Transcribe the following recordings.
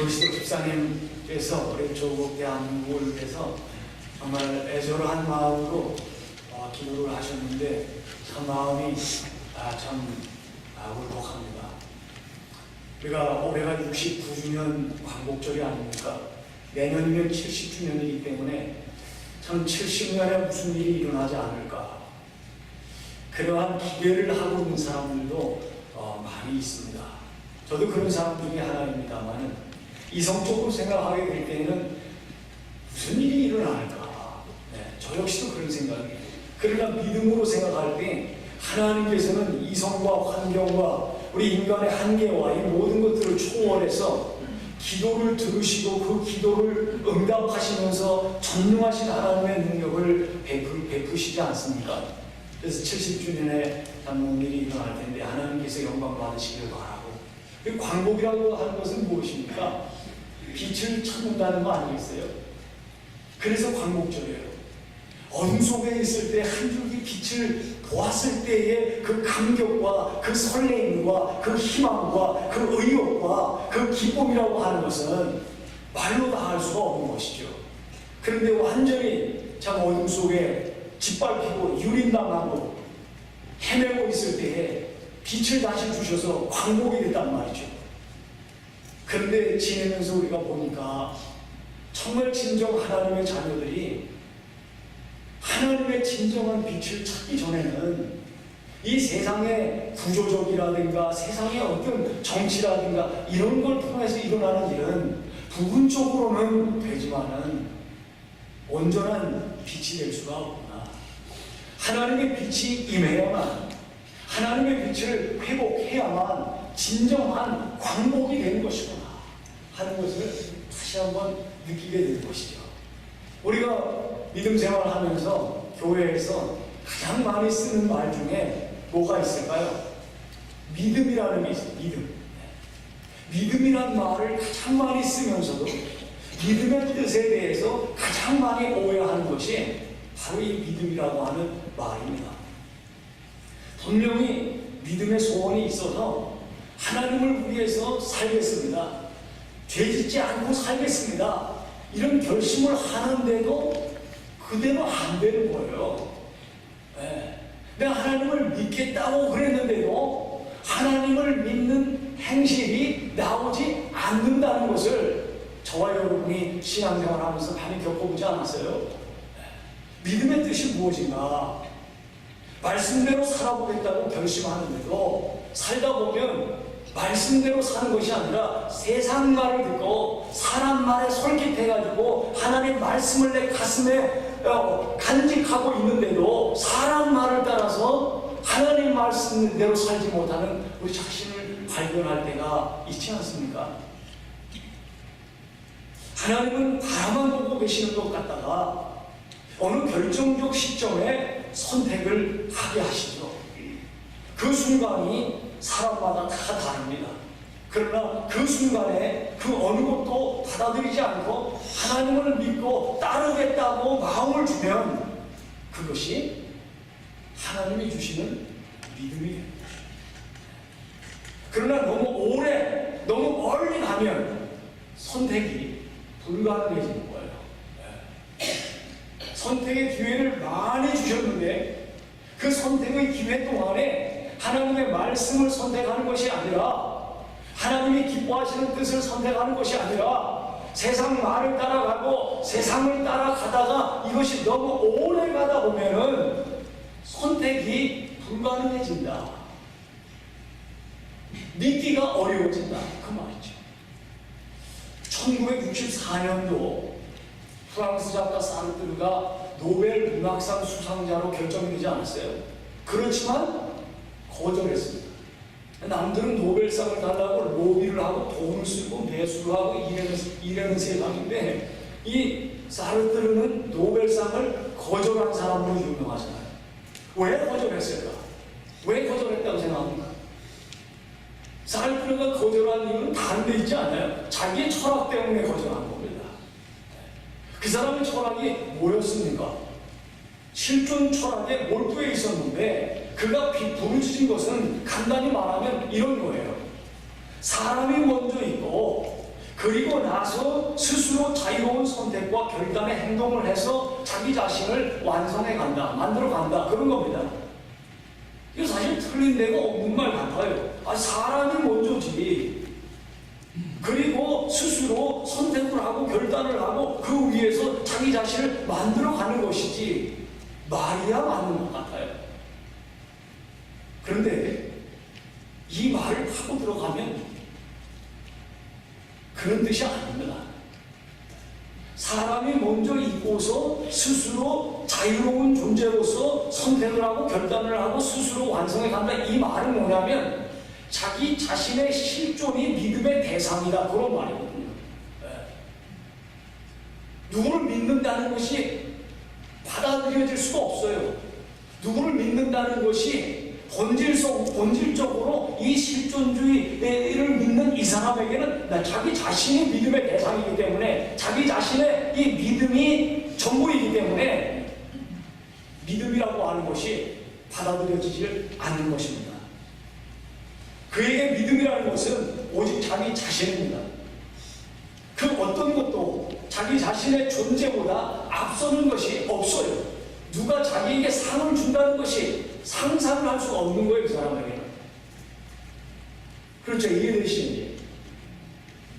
조시도 집사님께서 우리 조국 대한민국을 위해서 정말 애절한 마음으로 기도를 하셨는데 참 마음이 참 울컥합니다. 우리가 올해가 69주년 광복절이 아닙니까? 내년이면 70주년이기 때문에 참 70년에 무슨 일이 일어나지 않을까, 그러한 기대를 하고 있는 사람들도 많이 있습니다. 저도 그런 사람 중에 하나입니다만 이성적으로 생각하게 될 때는 무슨 일이 일어날까, 저 역시도 그런 생각이에요. 그러나 믿음으로 생각할 때 하나님께서는 이성과 환경과 우리 인간의 한계와 이 모든 것들을 초월해서 기도를 들으시고 그 기도를 응답하시면서 전능하신 하나님의 능력을 베푸시지 않습니까? 그래서 70주년에 참 일이 일어날 텐데 하나님께서 영광 받으시길 바라고. 광복이라고 하는 것은 무엇입니까? 빛을 찾는다는 거 아니겠어요? 그래서 광복절이에요. 어둠 속에 있을 때 한 줄기 빛을 보았을 때의 그 감격과 그 설레임과 그 희망과 그 의욕과 그 기쁨이라고 하는 것은 말로 다 할 수가 없는 것이죠. 그런데 완전히 참 어둠 속에 짓밟히고 유린당하고 헤매고 있을 때에 빛을 다시 주셔서 광복이 됐단 말이죠. 그런데 지내면서 우리가 보니까 정말 진정 하나님의 자녀들이 하나님의 진정한 빛을 찾기 전에는 이 세상의 구조적이라든가 세상의 어떤 정치라든가 이런 걸 통해서 일어나는 일은 부분적으로는 되지만은 온전한 빛이 될 수가 없구나. 하나님의 빛이 임해야만, 하나님의 빛을 회복해야만 진정한 광복이 되는 것이구나 하는 것을 다시 한번 느끼게 되는 것이죠. 우리가 믿음 생활을 하면서 교회에서 가장 많이 쓰는 말 중에 뭐가 있을까요? 믿음이라는 게 있어요. 믿음이라는 말을 가장 많이 쓰면서도 믿음의 뜻에 대해서 가장 많이 오해하는 것이 바로 이 믿음이라고 하는 말입니다. 분명히 믿음의 소원이 있어서 하나님을 위해서 살겠습니다, 죄짓지 않고 살겠습니다, 이런 결심을 하는데도 그대로 안 되는 거예요. 내가 하나님을 믿겠다고 그랬는데도 하나님을 믿는 행실이 나오지 않는다는 것을 저와 여러분이 신앙생활 하면서 많이 겪어보지 않았어요? 믿음의 뜻이 무엇인가? 말씀대로 살아보겠다고 결심하는데도 살다 보면 말씀대로 사는 것이 아니라 세상 말을 듣고 사람 말에 솔깃해가지고 하나님의 말씀을 내 가슴에 간직하고 있는데도 사람 말을 따라서 하나님 말씀대로 살지 못하는 우리 자신을 발견할 때가 있지 않습니까? 하나님은 바라만 보고 계시는 것 같다가 어느 결정적 시점에 선택을 하게 하시죠. 그 순간이 사람마다 다 다릅니다. 그러나 그 순간에 그 어느 것도 받아들이지 않고 하나님을 믿고 따르겠다고 마음을 주면 그것이 하나님이 주시는 믿음이 됩니다. 그러나 너무 오래, 너무 멀리 가면 선택이 불가능해지는 거예요. 선택의 기회를 많이 주셨는데 그 선택의 기회 동안에 하나님의 말씀을 선택하는 것이 아니라, 하나님이 기뻐하시는 뜻을 선택하는 것이 아니라 세상 말을 따라가고 세상을 따라가다가 이것이 너무 오래 가다 보면은 선택이 불가능해진다, 믿기가 어려워진다, 그 말이죠. 1964년도 프랑스 작가 사르트르가 노벨 문학상 수상자로 결정되지 않았어요. 그렇지만 거절했습니다. 남들은 노벨상을 달라고 로비를 하고 돈을 쓰고 매수를 하고 이래는 세상인데 이 사르트르는 노벨상을 거절한 사람으로 유명하잖아요. 왜 거절했을까? 왜 거절했다고 생각합니까? 사르트르가 거절한 이유는 다른 데 있지 않아요? 자기의 철학 때문에 거절한 겁니다. 그 사람의 철학이 뭐였습니까? 실존 철학에 몰두해 있었는데 그가 부르짖은 것은 간단히 말하면 이런 거예요. 사람이 먼저 있고 그리고 나서 스스로 자유로운 선택과 결단의 행동을 해서 자기 자신을 완성해 간다, 만들어 간다, 그런 겁니다. 이거 사실 틀린 데가 없는 말 같아요. 사람이 먼저지. 그리고 스스로 선택을 하고 결단을 하고 그 위에서 자기 자신을 만들어 가는 것이지, 말이야 맞는 것 같아요. 그런데 이 말을 하고 들어가면 그런 뜻이 아닙니다. 사람이 먼저 있고서 스스로 자유로운 존재로서 선택을 하고 결단을 하고 스스로 완성해 간다. 이 말은 뭐냐면 자기 자신의 실존이 믿음의 대상이다, 그런 말이거든요. 누구를 믿는다는 것이 받아들여질 수가 없어요. 누구를 믿는다는 것이 본질적으로 이 실존주의를 믿는 이 사람에게는 자기 자신이 믿음의 대상이기 때문에, 자기 자신의 이 믿음이 전부이기 때문에 믿음이라고 하는 것이 받아들여지질 않는 것입니다. 그에게 믿음이라는 것은 오직 자기 자신입니다. 그 어떤 것도 자기 자신의 존재보다 앞서는 것이 없어요. 누가 자기에게 상을 준다는 것이 상상을 할 수가 없는 거예요, 그 사람에게는. 그렇죠, 이해되시는지?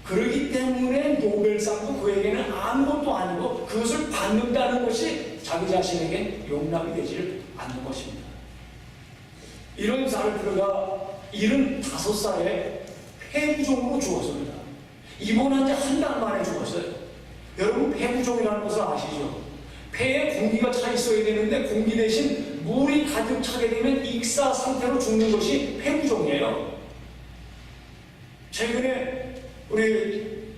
그렇기 때문에 노벨상도 그에게는 아무것도 아니고 그것을 받는다는 것이 자기 자신에게 용납이 되지 않는 것입니다. 이런 사람들가 75살에 폐부종으로 죽었습니다. 입원한 지 한 달 만에 죽었어요. 여러분, 폐부종이라는 것을 아시죠? 폐에 공기가 차 있어야 되는데 공기 대신 물이 가득 차게 되면 익사 상태로 죽는 것이 폐부종이에요. 최근에 우리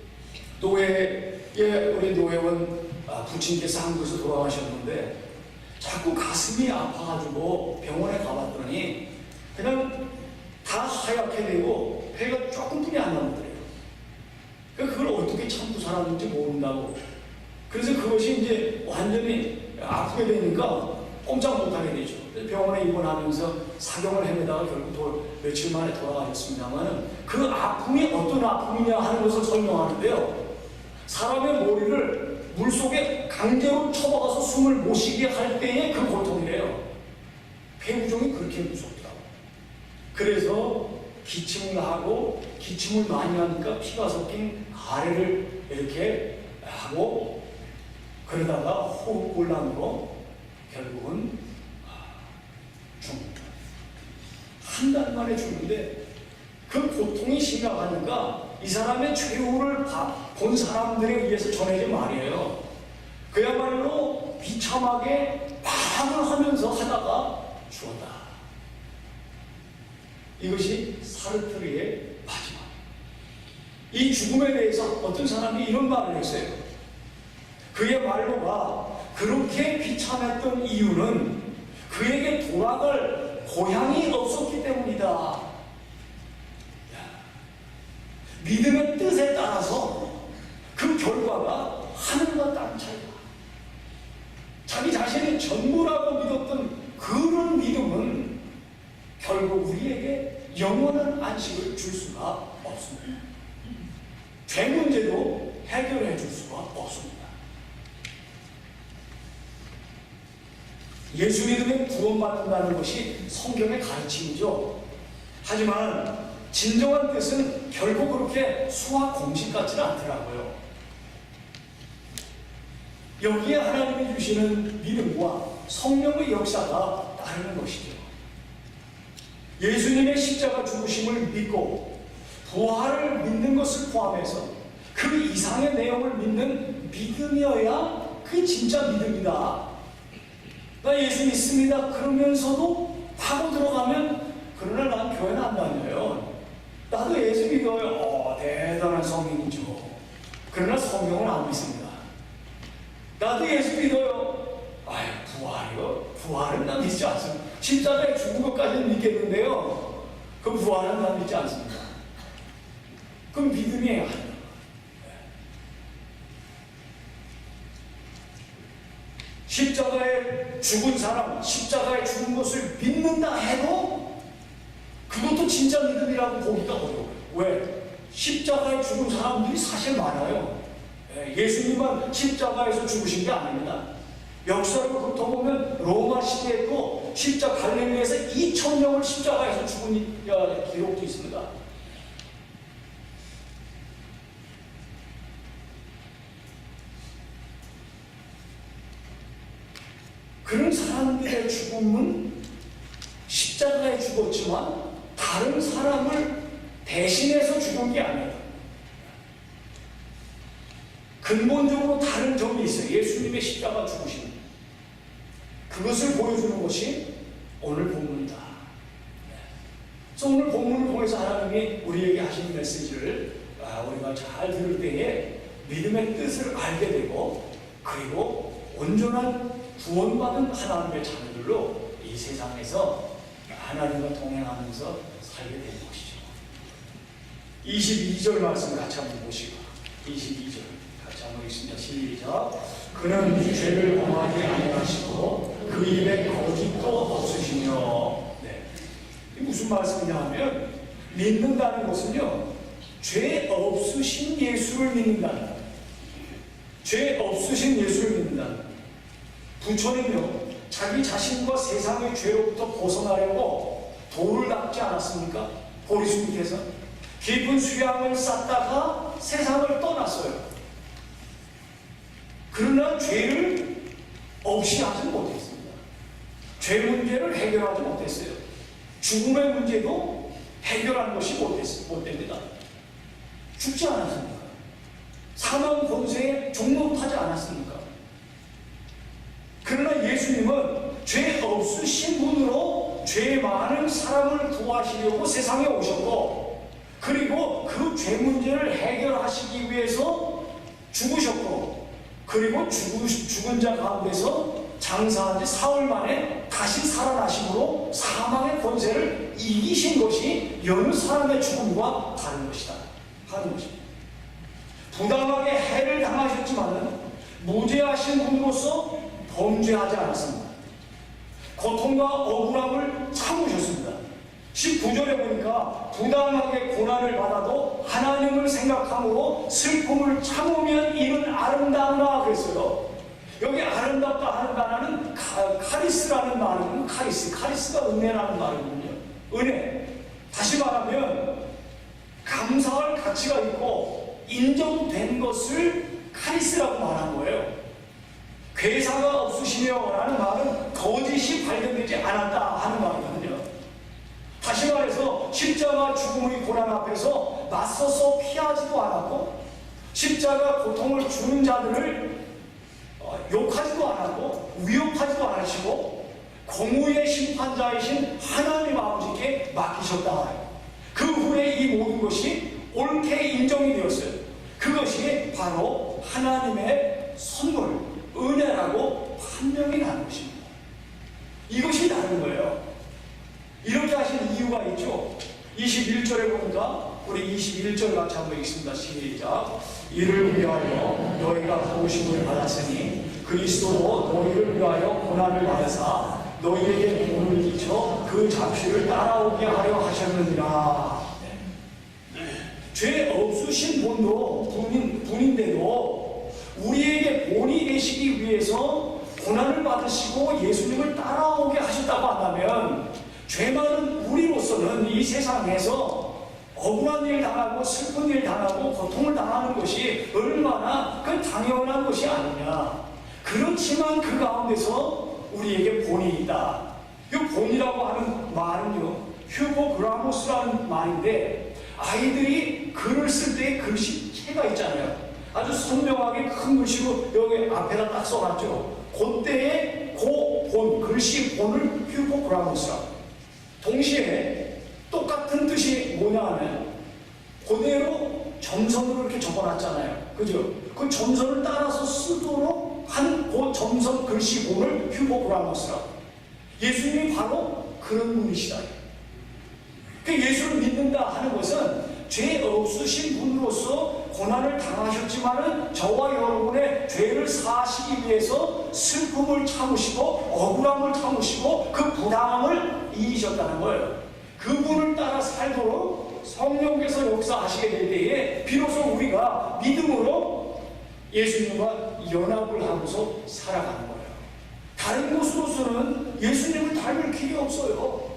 노회원 부친께서 한국에서 돌아가셨는데 자꾸 가슴이 아파가지고 병원에 가봤더니 그냥 다 하얗게 되고 폐가 조금뿐이 안 남더래요. 그걸 어떻게 참고 살았는지 모른다고. 그래서 그것이 이제 완전히 아프게 되니까 꼼짝 못하게 되죠. 병원에 입원하면서 사경을 헤매다가 결국 며칠 만에 돌아가셨습니다만, 그 아픔이 어떤 아픔이냐 하는 것을 설명하는데요. 사람의 머리를 물속에 강제로 쳐박아서 숨을 못 쉬게 할 때의 그 고통이래요. 폐부종이 그렇게 무섭더라고요. 그래서 기침을 하고, 기침을 많이 하니까 피가 섞인 가래를 이렇게 하고, 그러다가 호흡곤란으로 결국은 죽는다. 한 달 만에 죽는데 그 고통이 심각하니까 이 사람의 최후를 본 사람들에 의해서 전해진 말이에요. 그야말로 비참하게 밤을 하면서 하다가 죽었다. 이것이 사르트르의 마지막. 이 죽음에 대해서 어떤 사람이 이런 말을 했어요. 그의 말로가 그렇게 비참했던 이유는 그에게 돌아갈 고향이 없었기 때문이다. 믿음의 뜻에 따라서 그 결과가 하늘과 땅 차이다. 자기 자신이 전부라고 믿었던 그런 믿음은 결국 우리에게 영원한 안식을 줄 수가 없습니다. 죄 문제도 해결해 줄 수가 없습니다. 예수 믿으면 구원받는다는 것이 성경의 가르침이죠. 하지만 진정한 뜻은 결국 그렇게 수학 공식 같지는 않더라고요. 여기에 하나님이 주시는 믿음과 성령의 역사가 다른 것이죠. 예수님의 십자가 죽으심을 믿고 부활을 믿는 것을 포함해서 그 이상의 내용을 믿는 믿음이어야 그게 진짜 믿음이다. 나 예수 믿습니다 그러면서도 하고 들어가면 그러나 난 교회는 안 다녀요. 나도 예수 믿어요. 대단한 성인이죠. 그러나 성경은 안 믿습니다. 나도 예수 믿어요. 부활이요? 부활은 난 믿지 않습니다. 십자가에 죽은 것까지는 믿겠는데요. 그 부활은 난 믿지 않습니다. 그럼 믿음이 아니에요. 십자가에 죽은 사람, 십자가에 죽은 것을 믿는다 해도 그것도 진짜 믿음이라고 보기가 어려워요. 왜? 십자가에 죽은 사람들이 사실 많아요. 예수님만 십자가에서 죽으신 게 아닙니다. 역사를 훑어보면 로마 시대에도 갈릴리에서 2,000명을 십자가에서 죽은 기록도 있습니다. 그런 사람들의 죽음은 십자가에 죽었지만 다른 사람을 대신해서 죽은 게 아니에요. 근본적으로 다른 점이 있어요. 예수님의 십자가 죽으심. 그것을 보여주는 것이 오늘 본문이다. 그래서 오늘 본문을 통해서 하나님이 우리에게 하신 메시지를 우리가 잘 들을 때에 믿음의 뜻을 알게 되고, 그리고 온전한 구원받은 하나님의 자녀들로 이 세상에서 하나님과 동행하면서 살게 되는 것이죠. 22절 말씀 같이 한번 보시고, 22절 같이 한번 읽습니다. 시작. 그는 죄를 범하지 아니하시고 그 입에 거짓도 없으시며. 네. 이게 무슨 말씀이냐 하면, 믿는다는 것은요, 죄 없으신 예수를 믿는다는 거예요. 죄 없으신 예수를 믿는다는 거예요. 부처님요, 자기 자신과 세상의 죄로부터 벗어나려고 돌을 닦지 않았습니까? 보리수 밑에서 깊은 수양을 쌓다가 세상을 떠났어요. 그러나 죄를 없이 하지 못했습니다. 죄 문제를 해결하지 못했어요. 죽음의 문제도 해결한 것이 못됩니다. 죽지 않았습니까? 사망 권세에 종노하지 않았습니까? 그러나 예수님은 죄 없으신 분으로 죄 많은 사람을 구하시려고 세상에 오셨고, 그리고 그 죄 문제를 해결하시기 위해서 죽으셨고, 그리고 죽은 자 가운데서 장사한 지 사흘 만에 다시 살아나심으로 사망의 권세를 이기신 것이 여느 사람의 죽음과 다른 것이다 하는 것입니다. 부당하게 해를 당하셨지만 무죄하신 분으로서 범죄하지 않았습니다. 고통과 억울함을 참으셨습니다. 19절에 보니까 부당하게 고난을 받아도 하나님을 생각함으로 슬픔을 참으면 이는 아름다우나 그랬어요. 여기 아름답다 하는 단어는 카리스라는 말은 카리스가 은혜라는 말이거든요. 은혜. 다시 말하면 감사할 가치가 있고 인정된 것을 카리스라고 말한 거예요. 괴사가 없으시며 라는 말은 거짓이 발견되지 않았다 하는 말이거든요. 다시 말해서 십자가 죽음의 고난 앞에서 맞서서 피하지도 않았고, 십자가 고통을 주는 자들을 욕하지도 않았고 위협하지도 않으시고 공의의 심판자이신 하나님 아버지께 맡기셨다. 그 후에 이 모든 것이 옳게 인정이 되었어요. 그것이 바로 하나님의 선물, 은혜라고 판명이 나는 것입니다. 이것이 다른 거예요. 이렇게 하신 이유가 있죠. 21절에 보니까 우리 21절 같이 한번 읽습니다. 시작. 이를 위하여 너희가 부르심을 받았으니 그리스도도 너희를 위하여 고난을 받으사 너희에게 본을 끼쳐 그 잡시를 따라오게 하려 하셨느니라. 죄 없으신 분인데도 우리에게 본이 되시기 위해서 고난을 받으시고 예수님을 따라오게 하셨다고 한다면, 죄 많은 우리로서는 이 세상에서 억울한 일 당하고 슬픈 일 당하고 고통을 당하는 것이 얼마나 그 당연한 것이 아니냐. 그렇지만 그 가운데서 우리에게 본이 있다. 이 본이라고 하는 말은요, 휴고그라모스라는 말인데, 아이들이 글을 쓸 때 글씨체가 있잖아요. 아주 선명하게 큰 글씨로 여기 앞에다 딱 써놨죠. 그때의 글씨 본을 휴고그라모스라고. 동시에 똑같은 뜻이 뭐냐 하면 그대로 점선으로 이렇게 적어놨잖아요. 그죠? 그 점선을 따라서 쓰도록 한 그 점선 글씨본을 휴고그라모스라고. 예수님이 바로 그런 분이시다. 예수를 믿는다 하는 것은 죄 없으신 분으로서 고난을 당하셨지만은 저와 여러분의 죄를 사시기 위해서 슬픔을 참으시고 억울함을 참으시고 그 부당함을 이기셨다는 거예요. 그분을 따라 살도록 성령께서 역사하시게 될 때에 비로소 우리가 믿음으로 예수님과 연합을 하고서 살아가는 거예요. 다른 곳으로서는 예수님을 닮을 길이 없어요.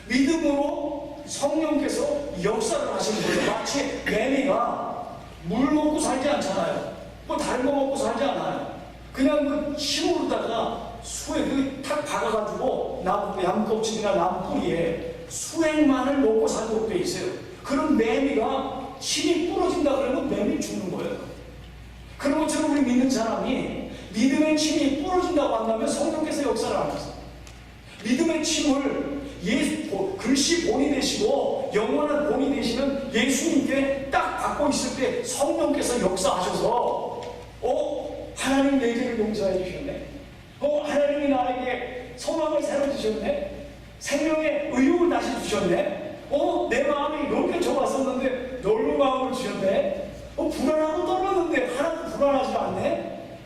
믿음으로 성령께서 역사를 하시는 거예요. 마치 매미가 물 먹고 살지 않잖아요. 뭐 다른 거 먹고 살지 않아요. 그냥 그 힘으로다가 수에 탁 박아가지고 나무 양껍질이나 나무 뿌리에 수액만을 먹고 살도록 돼 있어요. 그럼 매미가 힘이 부러진다 그러면 매미 죽는 거예요. 그런 것처럼 우리 믿는 사람이 믿음의 힘이 부러진다고 한다면 성령께서 역사를 안 하세요. 믿음의 힘을 글씨 본이 되시고 영원한 본이 되시는 예수님께 딱 갖고 있을 때 성령께서 역사하셔서 하나님 내 죄를 용서해 주셨네. 하나님이 나에게 소망을 새로 주셨네. 생명의 의욕을 다시 주셨네. 내 마음이 이렇게 좁았었는데 넓은 마음을 주셨네. 불안하고 떨렸는데 하나도 불안하지 않네.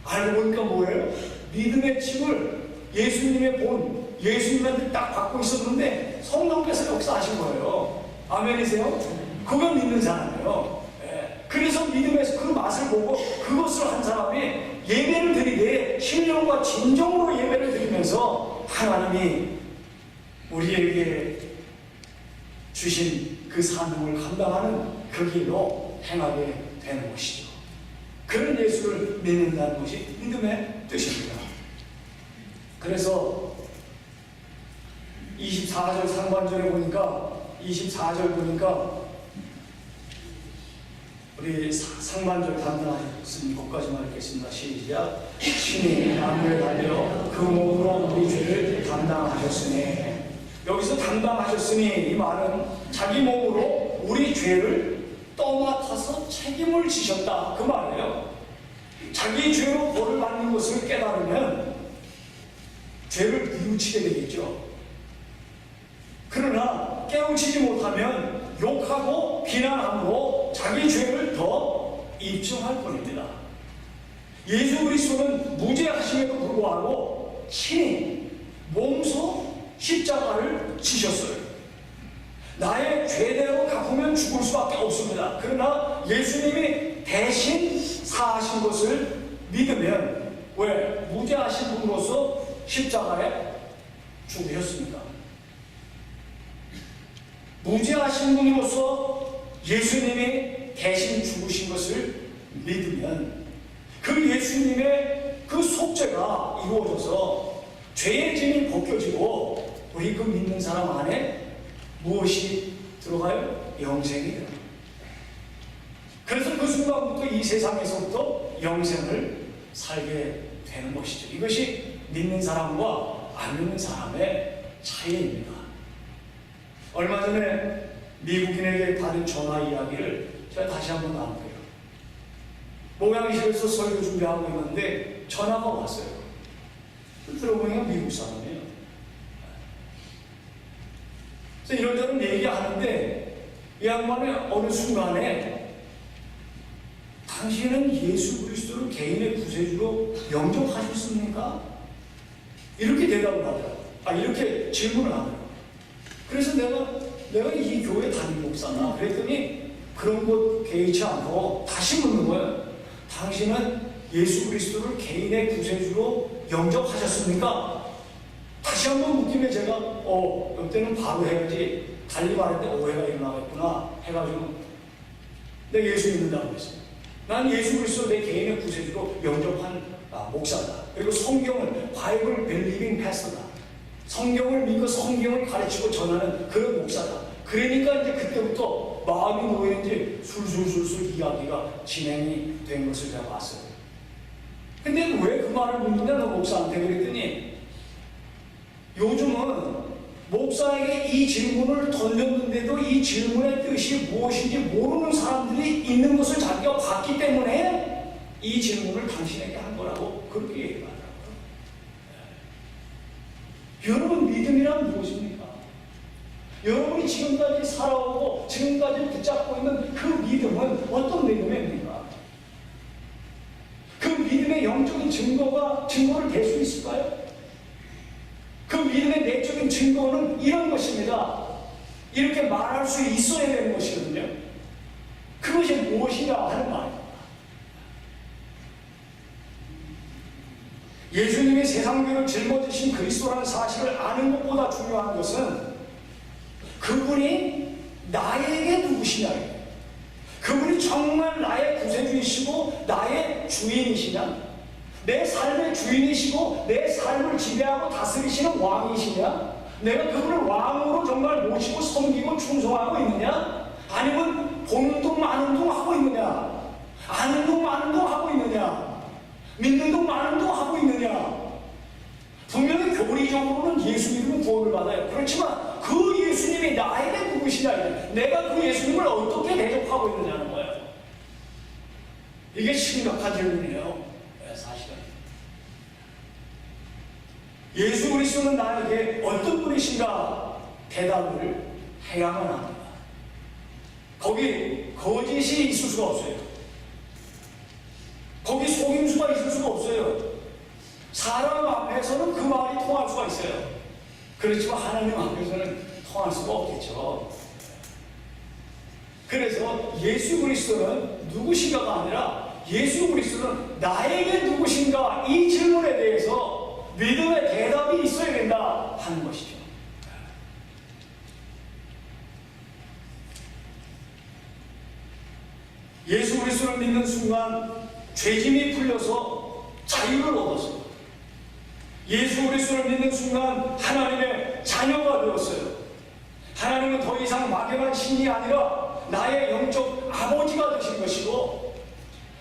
알고 보니까 뭐예요? 믿음의 힘을 예수님의 본, 예수님한테 딱 받고 있었는데 성령께서 역사하신 거예요. 아멘이세요? 그걸 믿는 사람이에요. 그래서 믿음에서 그 맛을 보고 그것을 한 사람이 예배를 드리되 신령과 진정으로 예배를 드리면서 하나님이 우리에게 주신 그 사명을 감당하는 그 길로 행하게 되는 것이죠. 그런 예수를 믿는다는 것이 믿음의 뜻입니다. 그래서 24절 상반절에 보니까 24절 보니까 우리 상반절 담당하셨으니 거기까지만 읽겠습니다. 시작. 신이 나무에 달려 그 몸으로 우리 죄를 담당하셨으니, 여기서 담당하셨으니 이 말은 자기 몸으로 우리 죄를 떠맡아서 책임을 지셨다 그 말이에요. 자기 죄로 벌을 받는 것을 깨달으면 죄를 뉘우치게 되겠죠. 그러나 깨우치지 못하면 욕하고 비난함으로 자기 죄를 더 입증할 뿐입니다. 예수 그리스도는 무죄하심에도 불구하고 친히 몸소 십자가를 지셨어요. 나의 죄대로 갚으면 죽을 수밖에 없습니다. 그러나 예수님이 대신 사하신 것을 믿으면 왜? 무죄하신 분으로서 십자가에 죽으셨습니다. 무죄하신 분으로서 예수님이 대신 죽으신 것을 믿으면 그 예수님의 그 속죄가 이루어져서 죄의 짐이 벗겨지고 우리 그 믿는 사람 안에 무엇이 들어가요? 영생이 들어가요. 그래서 그 순간부터 이 세상에서부터 영생을 살게 되는 것이죠. 이것이 믿는 사람과 안 믿는 사람의 차이입니다. 얼마 전에 미국인에게 받은 전화 이야기를 제가 다시 한번 나눌게요. 모양실에서 설교 준비하고 있는데 전화가 왔어요. 들어보니까 미국 사람이에요. 그래서 이런저런 얘기하는데 이 양반이 어느 순간에 당신은 예수 그리스도를 개인의 구세주로 영접하셨습니까? 이렇게 대답을 하더라고요. 이렇게 질문을 하더라고요. 그래서 내가 이 교회 담임 목사나 그랬더니 그런 것 개의치 않고 다시 묻는 거예요. 당신은 예수 그리스도를 개인의 구세주로 영접하셨습니까? 다시 한번 묻기면 제가 이때는 바로 해야지 달리 말했는데 오해가 일어나겠구나 해가지고 내가 예수 믿는다고 했어요. 난 예수 그리스도 내 개인의 구세주로 영접한 목사다. 그리고 성경을 바이블 벨리빙 패스터다. 성경을 믿고 성경을 가르치고 전하는 그런 목사다. 그러니까 이제 그때부터 마음이 놓였는지 술술술술 이야기가 진행이 된 것을 제가 봤어요. 근데 왜 그 말을 묻느냐 너 목사한테 그랬더니 요즘은 목사에게 이 질문을 던졌는데도 이 질문의 뜻이 무엇인지 모르는 사람들이 있는 것을 자기가 봤기 때문에 이 질문을 당신에게 한 거라고 그렇게 얘기하더라고요. 여러분 믿음이란 무엇입니까? 여러분이 지금까지 살아오고 지금까지 붙잡고 있는 그 믿음은 어떤 믿음입니까? 그 믿음의 영적인 증거를 댈 수 있을까요? 그 믿음의 내적인 증거는 이런 것입니다. 이렇게 말할 수 있어야 되는 것이거든요. 그것이 무엇이냐 하는 말입니다. 예수님이 세상교를 짊어지신 그리스도라는 사실을 아는 것보다 중요한 것은 그분이 나에게 누구시냐, 그분이 정말 나의 구세주이시고 나의 주인이시냐, 내 삶의 주인이시고 내 삶을 지배하고 다스리시는 왕이시냐, 내가 그분을 왕으로 정말 모시고 섬기고 충성하고 있느냐, 아니면 보는 둥 마는 둥 하고 있느냐, 아는 둥 마는 둥 하고 있느냐, 믿는 둥 마는 둥 하고 있느냐. 분명히 교리적으로는 예수 믿으면 구원을 받아요. 그렇지만 그 예수님이 나에게 누구시냐, 내가 그 예수님을 어떻게 대접하고 있느냐는 거예요. 이게 심각한 질문이에요. 사실은 예수 그리스도는 나에게 어떤 분이신가 대답을 해야만 합니다. 거기 거짓이 있을 수가 없어요. 거기 속임수가 있을 수가 없어요. 사람 앞에서는 그 말이 통할 수가 있어요. 그렇지만 하나님 앞에서는 통할 수가 없겠죠. 그래서 예수 그리스도는 누구신가가 아니라 예수 그리스도는 나에게 누구신가, 이 질문에 대해서 믿음의 대답이 있어야 된다 하는 것이죠. 예수 그리스도를 믿는 순간 죄짐이 풀려서 자유를 얻었어요. 예수 그리스도를 믿는 순간 하나님의 자녀가 되었어요. 하나님은 더 이상 막연한 신이 아니라 나의 영적 아버지가 되신 것이고,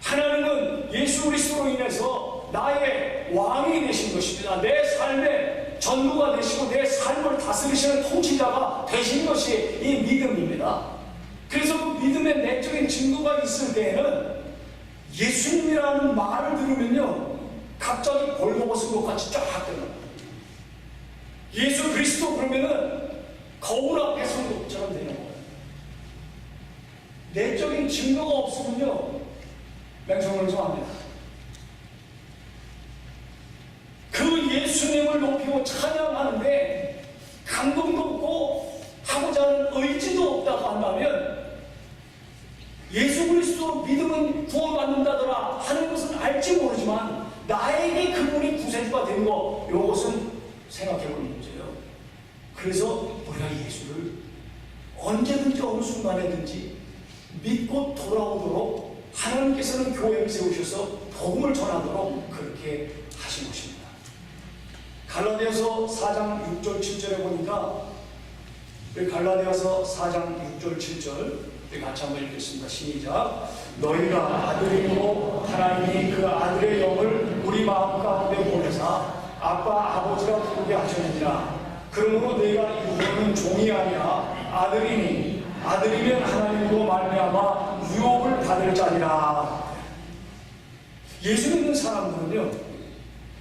하나님은 예수 그리스도로 인해서 나의 왕이 되신 것입니다. 내 삶의 전부가 되시고 내 삶을 다스리시는 통치자가 되신 것이 이 믿음입니다. 그래서 그 믿음의 내적인 증거가 있을 때에는 예수님이라는 말을 들으면요, 갑자기 벌거벗은 것 같이 쫙 되는, 예수 그리스도 그러면은 거울 앞에 선 것처럼 되는 거예요. 내적인 증거가 없으면요, 맹성맹성합니다. 그 예수님을 높이고 찬양하는데 감동도 없고 하고자 하는 의지도 없다고 한다면, 예수 그리스도 믿으면 구원받는다더라 하는 것은 알지 모르지만 나에게 그분이 구세주가 된 거, 이것은 생각해볼 문제예요. 그래서 우리가 예수를 언제든지 어느 순간에든지 믿고 돌아오도록 하나님께서는 교회를 세우셔서 복음을 전하도록 그렇게 하신 것입니다. 갈라디아서 4장 6절 7절에 보니까, 갈라디아서 4장 6절 7절 같이 한번 읽겠습니다. 시작. 너희가 아들이고 하나님이 그 아들의 영을 우리 마음 가운데 보내사 아빠 아버지라 부르게 하셨느니라. 그러므로 너희가 이후로는 종이 아니라 아들이니 아들이면 하나님으로 말미암아 유업을 받을 자니라. 예수 믿는 사람들은요,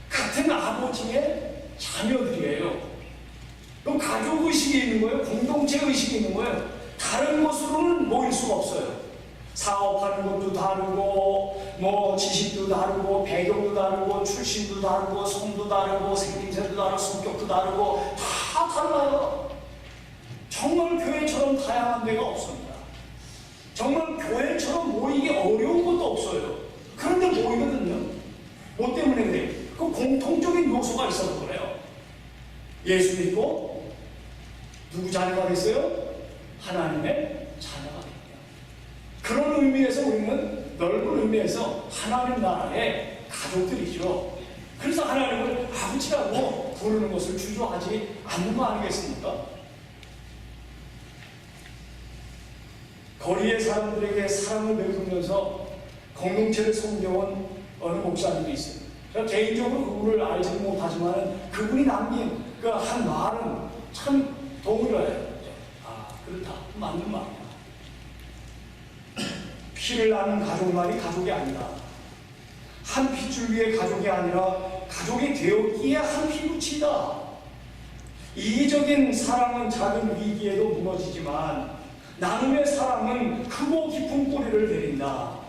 같은 아버지의 자녀들이에요. 또 가족의식이 있는 거예요. 공동체의식이 있는 거예요. 다른 것으로는 모일 수가 없어요. 사업하는 것도 다르고, 지식도 다르고, 배경도 다르고, 출신도 다르고, 성도 다르고, 생김새도 다르고, 성격도 다르고, 다 달라요. 정말 교회처럼 다양한 데가 없습니다. 정말 교회처럼 모이기 어려운 것도 없어요. 그런데 모이거든요. 뭐 때문에 그래요? 그 공통적인 요소가 있어서 그래요. 예수 믿고 누구 자녀가 됐어요? 하나님의 자녀가 됩니다. 그런 의미에서 우리는 넓은 의미에서 하나님 나라의 가족들이죠. 그래서 하나님을 아버지라고 부르는 것을 주저하지 않는 거 아니겠습니까? 거리의 사람들에게 사랑을 베푸면서 공동체를 섬겨온 어느 목사님이 있어요. 제가 개인적으로 그분을 알지는 못하지만 그분이 남긴 그 한 말은 참 동일해요. 그렇다. 맞는 말이야. 피를 나는 가족만이 가족이 아니다. 한 핏줄 위의 가족이 아니라 가족이 되었기에 한 피부치다. 이기적인 사랑은 작은 위기에도 무너지지만 나눔의 사랑은 크고 깊은 뿌리를 내린다.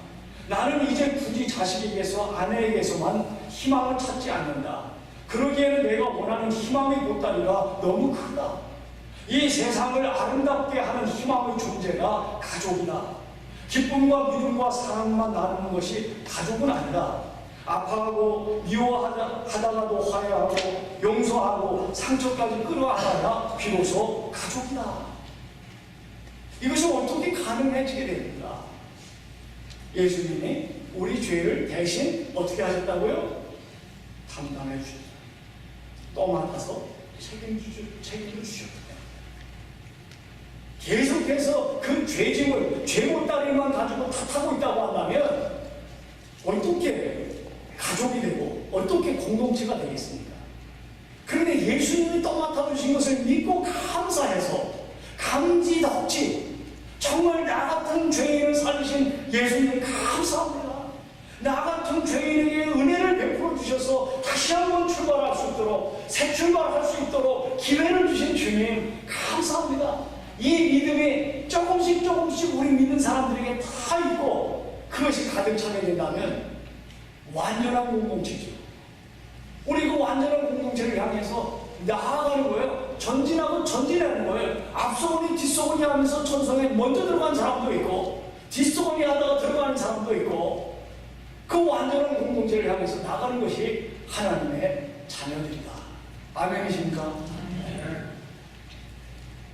나는 이제 굳이 자식에게서 아내에게서만 희망을 찾지 않는다. 그러기에는 내가 원하는 희망의 보따리가 너무 크다. 이 세상을 아름답게 하는 희망의 존재가 가족이다. 기쁨과 믿음과 사랑만 나누는 것이 가족은 아니다. 아파하고 미워하다가도 화해하고 용서하고 상처까지 끌어안아야 비로소 가족이다. 이것이 어떻게 가능해지게 됩니까? 예수님이 우리 죄를 대신 어떻게 하셨다고요? 담당해 주셨다. 떠맡아서 책임을 주셨다. 계속해서 그 죄짐을 죄못다리만 가지고 탓하고 있다고 한다면 어떻게 가족이 되고 어떻게 공동체가 되겠습니까? 그런데 예수님이 떠맡아 주신 것을 믿고 감사해서 감지덕지 정말 나 같은 죄인을 살리신 예수님 감사합니다. 나 같은 죄인에게 은혜를 베풀어 주셔서 다시 한번 출발할 수 있도록 새 출발할 수 있도록 기회를 주신 주님 감사합니다. 이 믿음이 조금씩 우리 믿는 사람들에게 다 있고 그것이 가득 차게 된다면 완전한 공동체죠. 우리 그 완전한 공동체를 향해서 나아가는 거예요. 전진하는 거예요. 앞서오니 뒷서오니 하면서 천성에 먼저 들어간 사람도 있고 뒷서오니 하다가 들어가는 사람도 있고 그 완전한 공동체를 향해서 나가는 것이 하나님의 자녀들이다. 아멘이십니까?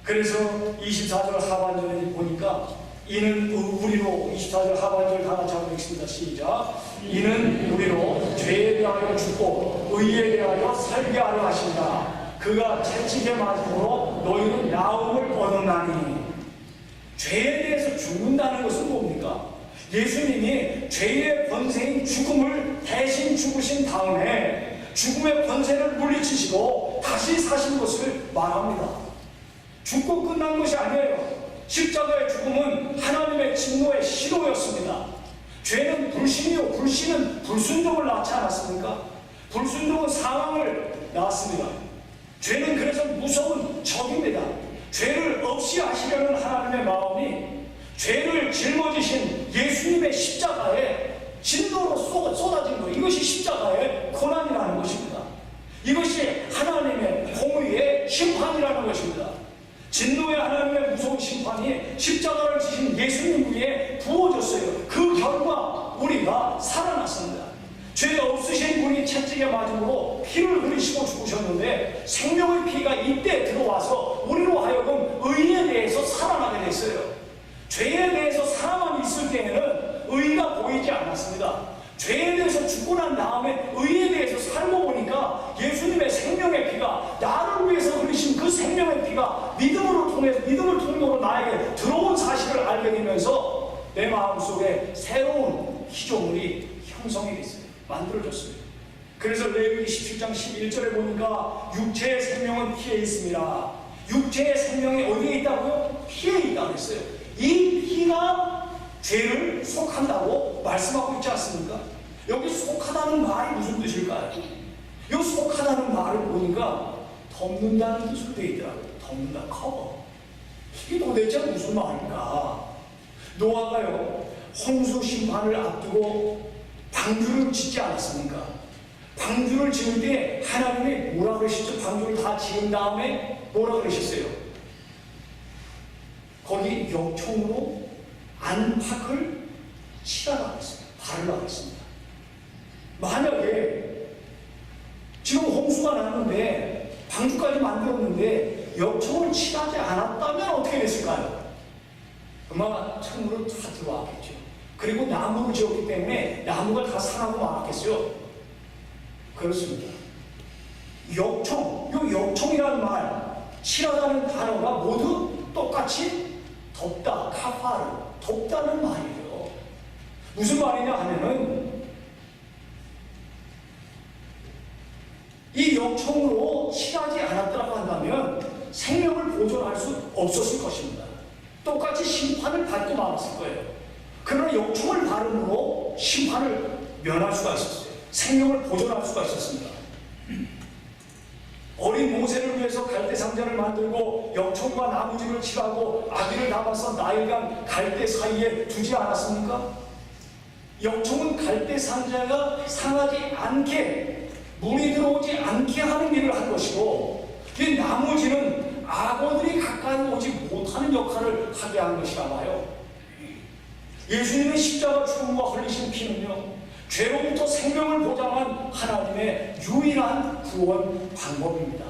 그래서 24절 하반절에 보니까 이는 우리로 24절 하반절 다 같이 한번 읽습니다. 시작. 이는 우리로 죄에 대하여 죽고 의에 대하여 살게 하려 하신다. 그가 채찍에 맞음으로 너희는 나음을 얻었나니. 죄에 대해서 죽는다는 것은 뭡니까? 예수님이 죄의 권세인 죽음을 대신 죽으신 다음에 죽음의 권세를 물리치시고 다시 사신 것을 말합니다. 죽고 끝난 것이 아니에요. 십자가의 죽음은 하나님의 진노의 시로였습니다. 죄는 불신이요, 불신은 불순종을 낳지 않았습니까? 불순종은 사망을 낳았습니다. 죄는 그래서 무서운 적입니다. 죄를 없이 하시려는 하나님의 마음이 죄를 짊어지신 예수님의 십자가에 진노로 쏟아진 것, 이것이 십자가의 고난이라는 것입니다. 이것이 하나님의 공의의 심판이라는 것입니다. 진노의 하나님의 무서운 심판이 십자가를 지신 예수님 위에 부어졌어요. 그 결과 우리가 살아났습니다. 죄 없으신 분이 채찍에 맞음으로 피를 흘리시고 죽으셨는데 생명의 피가 이때 들어와서 우리로 하여금 의에 대해서 살아나게 됐어요. 죄에 대해서 사람만 있을 때에는 의가 보이지 않았습니다. 죄에 대해서 죽고 난 다음에 의에 대해서 살고 보니까 예수님의 생명의 피가 나를 위해서 흘리신 그 생명의 피가 믿음을 통로로 나에게 들어온 사실을 알게 되면서 내 마음속에 새로운 피조물이 형성이 됐어요. 만들어졌어요. 그래서 레위기 17장 11절에 보니까 육체의 생명은 피에 있습니다. 육체의 생명이 어디에 있다고요? 피에 있다고 했어요. 이 피가 죄를 속한다고 말씀하고 있지 않습니까? 여기 속하다는 말이 무슨 뜻일까요? 이 속하다는 말을 보니까 덮는다는 뜻으로 되어 있더라고요. 덮는다, 커버. 이게 도대체 무슨 말입니까? 노아가요, 홍수 심판을 앞두고 방주를 짓지 않았습니까? 방주를 지을 때 하나님이 뭐라 그러셨죠? 방주를 다 지은 다음에 뭐라 그러셨어요? 거기 역청으로 안팎을 칠하라고 했습니다. 바르라고 했습니다. 만약에 지금 홍수가 났는데 방주까지 만들었는데 역청을 칠하지 않았다면 어떻게 됐을까요? 아마 천으로 다 들어왔겠죠. 그리고 나무를 지었기 때문에 나무가 다 상하고 말았겠어요. 그렇습니다. 역청, 이 역청이라는 말, 칠하다는 단어가 모두 똑같이 덮다, 카파르, 덮다는 말이에요. 무슨 말이냐 하면은 이 역청으로 칠하지 않았다고 한다면 생명을 보존할 수 없었을 것입니다. 똑같이 심판을 받고 말았을 거예요. 그러나 역청을 바름으로 심판을 면할 수가 있었어요. 생명을 보존할 수가 있었습니다. 어린 모세를 위해서 갈대 상자를 만들고 역청과 나무집을 칠하고 아기를 담아서 나일강 갈대 사이에 두지 않았습니까? 역청은 갈대 상자가 상하지 않게 물이 들어오지 않게 하는 일을 한 것이고 이 나무지는 악어들이 가까이 오지 못하는 역할을 하게 한 것이라 봐요. 예수님의 십자가 죽음과 흘리신 피는요, 죄로부터 생명을 보장한 하나님의 유일한 구원 방법입니다.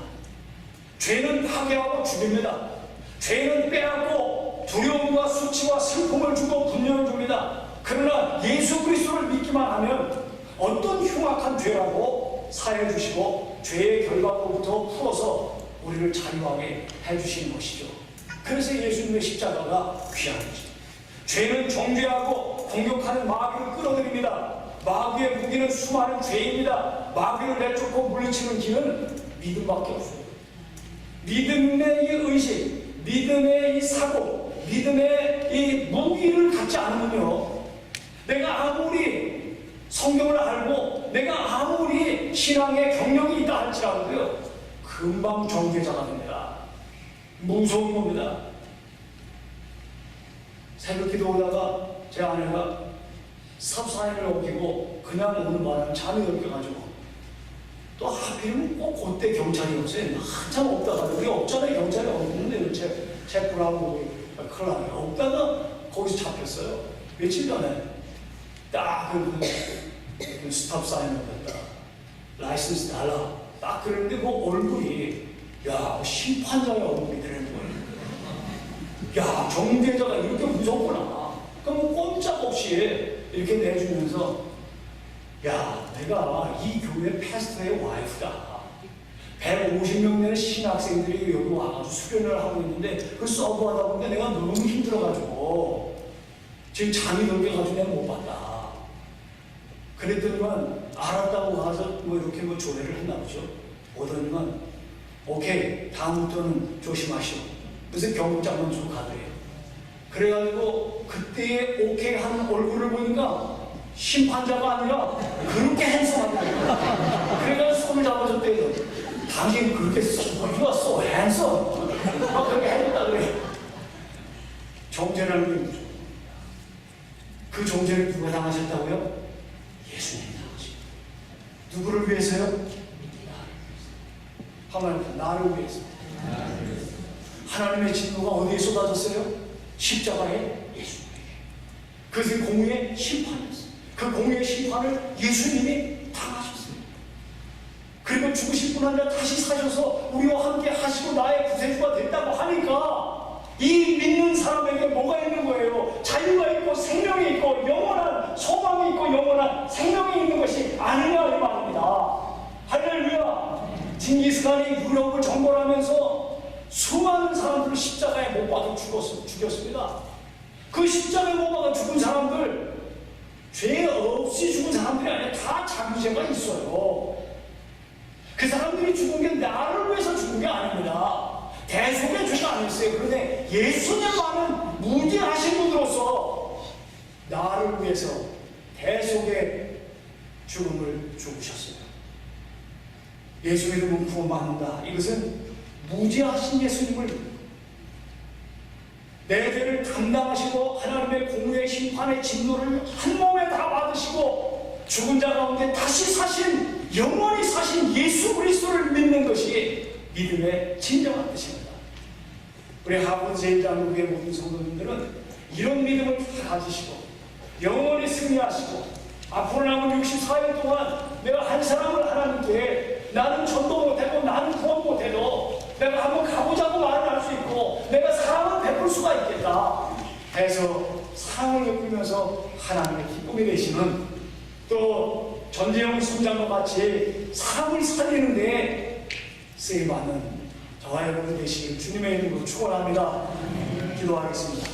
죄는 파괴하고 죽입니다. 죄는 빼앗고 두려움과 수치와 슬픔을 주고 분열을 줍니다. 그러나 예수 그리스도를 믿기만 하면 어떤 흉악한 죄라도 사해 주시고 죄의 결과로부터 풀어서 우리를 자유하게 해주시는 것이죠. 그래서 예수님의 십자가가 귀한 것이죠. 죄는 정죄하고 공격하는 마귀를 끌어들입니다. 마귀의 무기는 수많은 죄입니다. 마귀를 내쫓고 물리치는 길은 믿음밖에 없어요. 믿음의 이 의식, 믿음의 이 사고, 믿음의 이 무기를 갖지 않으면요, 내가 아무리 성경을 알고 내가 아무리 신앙의 경력이 있다 할지라도요, 금방 정죄자가 됩니다. 무서운 겁니다. 새벽 기도 오다가 제 아내가 삽사인을 옮기고 그냥 오는 바람에 잠이 들어가지고, 또 하필이면 꼭 그때 경찰이 없어요. 한참 없다가, 우리 없잖아요. 경찰이 없는데 체크하고 큰일 나요. 없다가 거기서 잡혔어요. 며칠 전에 딱 그 스탑 사인을 갖다 라이센스 달라 딱 그랬는데 그 얼굴이, 야, 심판장의 얼굴이 되는 거예요. 야, 정죄자가 이렇게 무섭구나. 그럼 꼼짝없이 이렇게 내주면서, 야, 내가 이 교회 패스터의 와이프다. 150명 되는 신학생들이 여기 와가지고 수련을 하고 있는데 그 서브하다 보니까 내가 너무 힘들어가지고 지금 잠이 들어가지고 내가 못 봤다. 그랬더니만 알았다고 가서 뭐 이렇게 뭐 조례를 했나 보죠. 오더니만 오케이, 다음부터는 조심하시오. 그래서 경고장만 주고 가더래요. 그래가지고 그때의 오케이 하는 얼굴을 보니까 심판자가 아니라 그렇게 핸섬하더라고요. 그래가지고 손을 잡아줬대요. 당신 그렇게 You are so handsome. 막 그렇게 해줬다 그래요. 정죄라는 게 그 정죄를 누가 당하셨다고요? 예수님이 당하셨어요. 누구를 위해서요? 하나님, 나를 위해서. 하나님의 진노가 어디에 쏟아졌어요? 십자가에 예수님에게. 그것이 공의의 심판이었어요. 그 공의의 심판을 예수님이 당하셨습니다. 그리고 죽으실 뿐 아니라 다시 사셔서 우리와 함께 하시고 나의 구세주가 됐다고 하니까 이 믿는 사람에게 뭐가 있는 거예요? 자유가 있고 생명이 있고 영원한 소망이 있고 영원한 생명이 있는 것이 아니냐 이 말입니다. 할렐루야. 징기스칸이 유럽을 정벌하면서 수많은 사람들을 십자가에 못 박아 죽였습니다. 그 십자가에 못 박아 죽은 사람들, 죄 없이 죽은 사람들이 아니라 다 자기 죄가 있어요. 그 사람들이 죽은 게 나를 위해서 죽은 게 아닙니다. 대속의 죄가 아니었어요. 그런데 예수님만은 무지하신 분으로서 나를 위해서 대속의 죽음을 죽으셨어요. 예수 이름은 구원받는다. 이것은 무지하신 예수님을 내 죄를 담당하시고 하나님의 공의의 심판의 진노를 한 몸에 다 받으시고 죽은 자 가운데 다시 사신, 영원히 사신 예수 그리스도를 믿는 것이 믿음의 진정한 뜻입니다. 우리 하버드 제일장로교회 모든 성도님들은 이런 믿음을 다 가지시고 영원히 승리하시고 앞으로 남은 64일 동안 내가 한 사람을 하나님께 나는 전도 못해도 나는 구원 못해도 내가 한번 가보자고 말을 할 수 있고 내가 사랑을 베풀 수가 있겠다 해서 사랑을 베풀면서 하나님의 기쁨이 되시는, 또 전재영 성장과 같이 사람을 살리는데 쓰임받는 저와 여러분 되시길 주님의 이름으로 축원합니다. 기도하겠습니다.